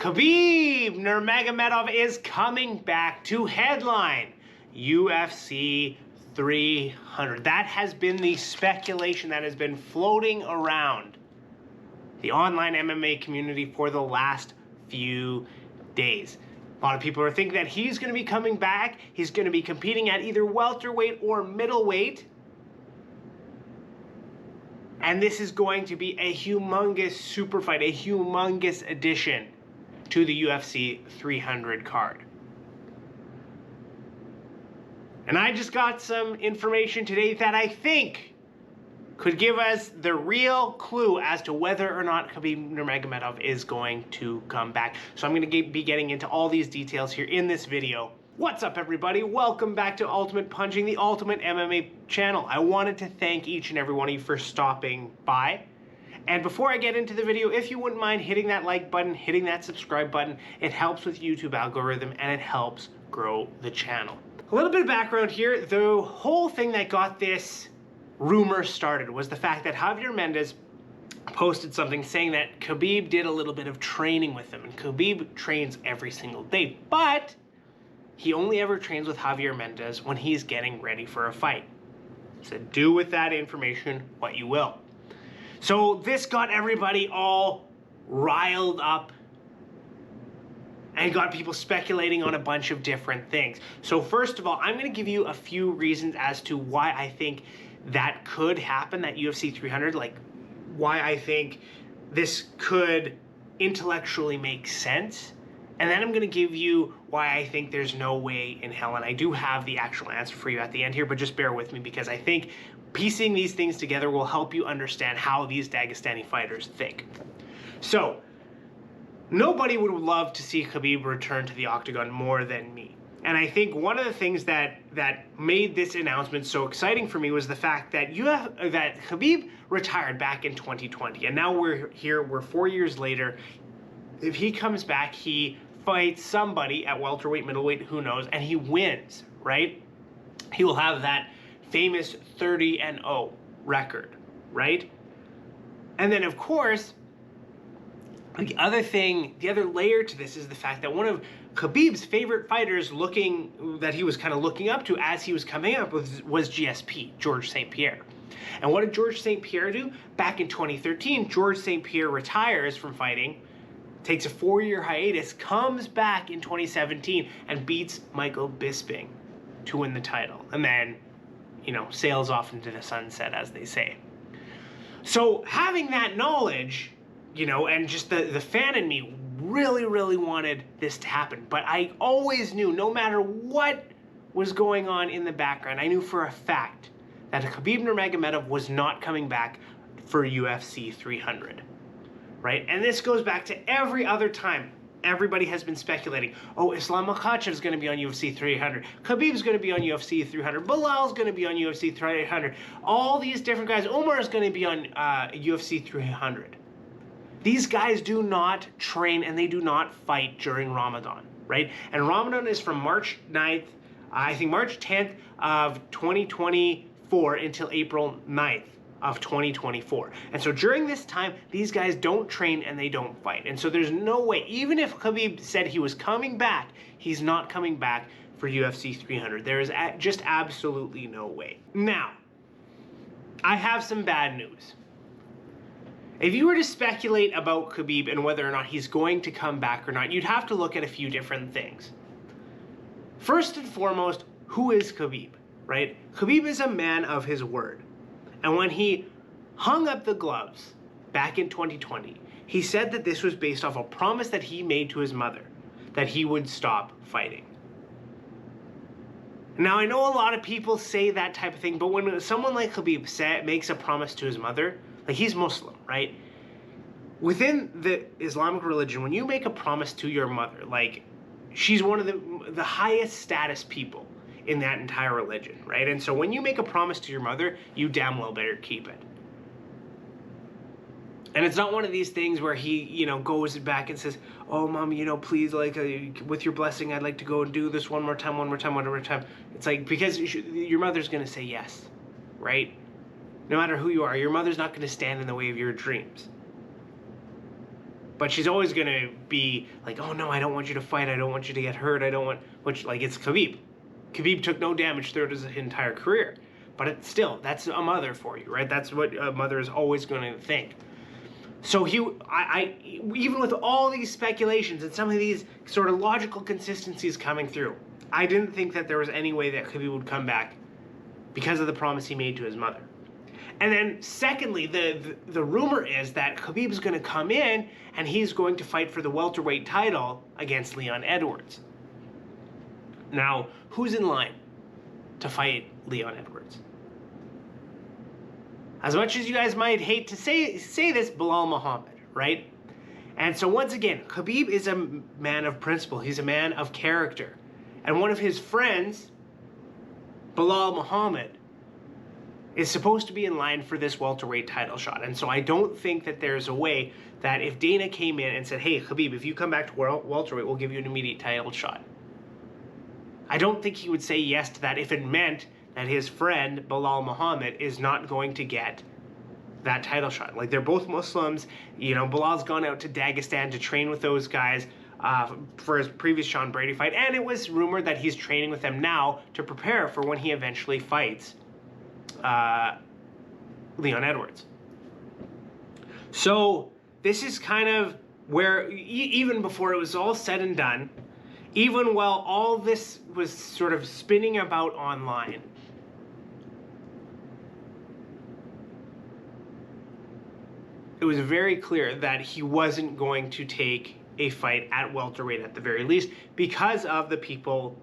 Khabib Nurmagomedov is coming back to headline UFC 300. That has been the speculation that has been floating around the online MMA community for the last few days. A lot of people are thinking that he's going to be coming back. He's going to be competing at either welterweight or middleweight. And this is going to be a humongous super fight, a humongous addition to the UFC 300 card. And I just got some information today that I think could give us the real clue as to whether or not Khabib Nurmagomedov is going to come back. So I'm going to be getting into all these details here in this video. What's up, everybody? Welcome back to Ultimate Punching, the Ultimate MMA channel. I wanted to thank each and every one of you for stopping by. And before I get into the video, if you wouldn't mind hitting that like button, hitting that subscribe button, it helps with YouTube algorithm and it helps grow the channel. A little bit of background here. The whole thing that got this rumor started was the fact that Javier Mendez posted something saying that Khabib did a little bit of training with him. And Khabib trains every single day, but he only ever trains with Javier Mendez when he's getting ready for a fight. So do with that information what you will. So this got everybody all riled up and got people speculating on a bunch of different things. So first of all, I'm going to give you a few reasons as to why I think that could happen, that UFC 300, like why I think this could intellectually make sense. And then I'm going to give you why I think there's no way in hell. And I do have the actual answer for you at the end here, but just bear with me because I think piecing these things together will help you understand how these Dagestani fighters think. So, nobody would love to see Khabib return to the octagon more than me. And I think one of the things that made this announcement so exciting for me was the fact that that Khabib retired back in 2020. And now we're here, we're 4 years later. If he comes back, he fights somebody at welterweight, middleweight, who knows, and he wins, right? He will have that famous 30-0 record, right? And then, of course, the other layer to this is the fact that one of Khabib's favorite fighters that he was kind of looking up to as he was coming up was GSP, George St. Pierre. And what did George St. Pierre do? Back in 2013, George St. Pierre retires from fighting, takes a 4-year hiatus, comes back in 2017 and beats Michael Bisping to win the title. And then, you know, sails off into the sunset, as they say. So having that knowledge, you know, and just the fan in me really, really wanted this to happen. But I always knew, no matter what was going on in the background, I knew for a fact that Khabib Nurmagomedov was not coming back for UFC 300, right? And this goes back to every other time everybody has been speculating, oh, Islam Makhachev is going to be on UFC 300. Khabib's going to be on UFC 300. Belal's going to be on UFC 300. All these different guys. Omar is going to be on UFC 300. These guys do not train and they do not fight during Ramadan, right? And Ramadan is from March 9th, I think March 10th of 2024 until April 9th of 2024. And so during this time, these guys don't train and they don't fight. And so there's no way, even if Khabib said he was coming back, he's not coming back for UFC 300. There is just absolutely no way. Now, I have some bad news. If you were to speculate about Khabib and whether or not he's going to come back or not, you'd have to look at a few different things. First and foremost, who is Khabib, right? Khabib is a man of his word. And when he hung up the gloves back in 2020, he said that this was based off a promise that he made to his mother, that he would stop fighting. Now, I know a lot of people say that type of thing, but when someone like Khabib makes a promise to his mother, like he's Muslim, right? Within the Islamic religion, when you make a promise to your mother, like she's one of the highest status people in that entire religion, right? And so when you make a promise to your mother, you damn well better keep it. And it's not one of these things where he, you know, goes back and says, oh, mom, you know, please, like, with your blessing, I'd like to go and do this one more time. It's like, because your mother's going to say yes, right? No matter who you are, your mother's not going to stand in the way of your dreams. But she's always going to be like, oh no, I don't want you to fight. I don't want you to get hurt. I don't want, which, like, it's Khabib. Khabib took no damage throughout his entire career. But it's still, that's a mother for you, right? That's what a mother is always going to think. So even with all these speculations and some of these sort of logical consistencies coming through, I didn't think that there was any way that Khabib would come back because of the promise he made to his mother. And then secondly, the rumor is that Khabib's going to come in and he's going to fight for the welterweight title against Leon Edwards. Now, who's in line to fight Leon Edwards? As much as you guys might hate to say this, Belal Muhammad, right? And so once again, Khabib is a man of principle. He's a man of character. And one of his friends, Belal Muhammad, is supposed to be in line for this welterweight title shot. And so I don't think that there's a way that if Dana came in and said, hey, Khabib, if you come back to welterweight, we'll give you an immediate title shot. I don't think he would say yes to that if it meant that his friend, Belal Muhammad, is not going to get that title shot. Like, they're both Muslims. You know, Belal's gone out to Dagestan to train with those guys for his previous Sean Brady fight. And it was rumored that he's training with them now to prepare for when he eventually fights Leon Edwards. So this is kind of where, even before it was all said and done, even while all this was sort of spinning about online, it was very clear that he wasn't going to take a fight at welterweight at the very least because of the people,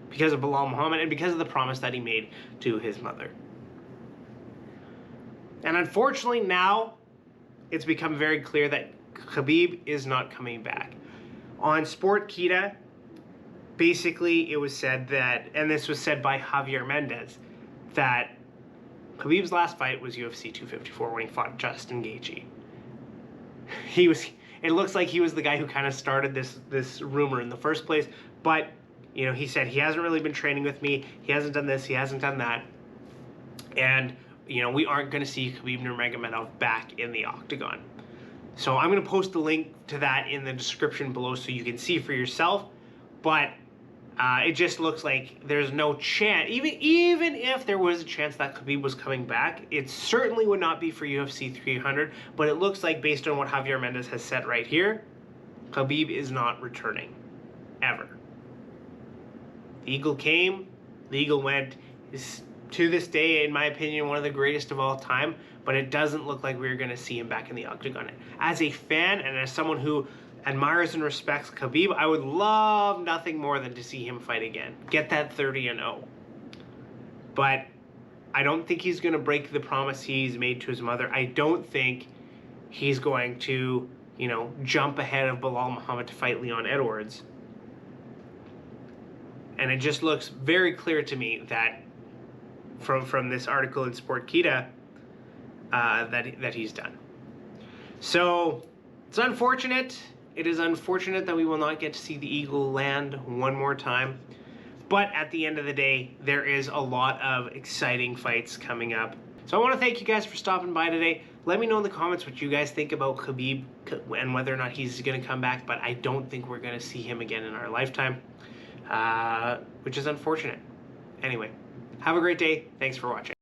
because of Belal Muhammad, and because of the promise that he made to his mother. And unfortunately now, it's become very clear that Khabib is not coming back. On Sportkita, basically it was said that, and this was said by Javier Mendez, that Khabib's last fight was UFC 254 when he fought Justin Gaethje. It looks like he was the guy who kind of started this rumor in the first place, but you know, he said he hasn't really been training with me, he hasn't done this, he hasn't done that, and you know, we aren't going to see Khabib Nurmagomedov back in the octagon. So I'm going to post the link to that in the description below so you can see for yourself, but it just looks like there's no chance, even if there was a chance that Khabib was coming back, it certainly would not be for UFC 300, but it looks like, based on what Javier Mendez has said right here, Khabib is not returning, ever. The Eagle came, the Eagle went, is to this day, in my opinion, one of the greatest of all time, but it doesn't look like we're going to see him back in the octagon. As a fan and as someone who admires and respects Khabib, I would love nothing more than to see him fight again. Get that 30-0. But I don't think he's going to break the promise he's made to his mother. I don't think he's going to, you know, jump ahead of Belal Muhammad to fight Leon Edwards. And it just looks very clear to me that from this article in Sportkita that he's done. So it's unfortunate. It is unfortunate that we will not get to see the Eagle land one more time. But at the end of the day, there is a lot of exciting fights coming up. So I want to thank you guys for stopping by today. Let me know in the comments what you guys think about Khabib and whether or not he's going to come back. But I don't think we're going to see him again in our lifetime, which is unfortunate. Anyway, have a great day. Thanks for watching.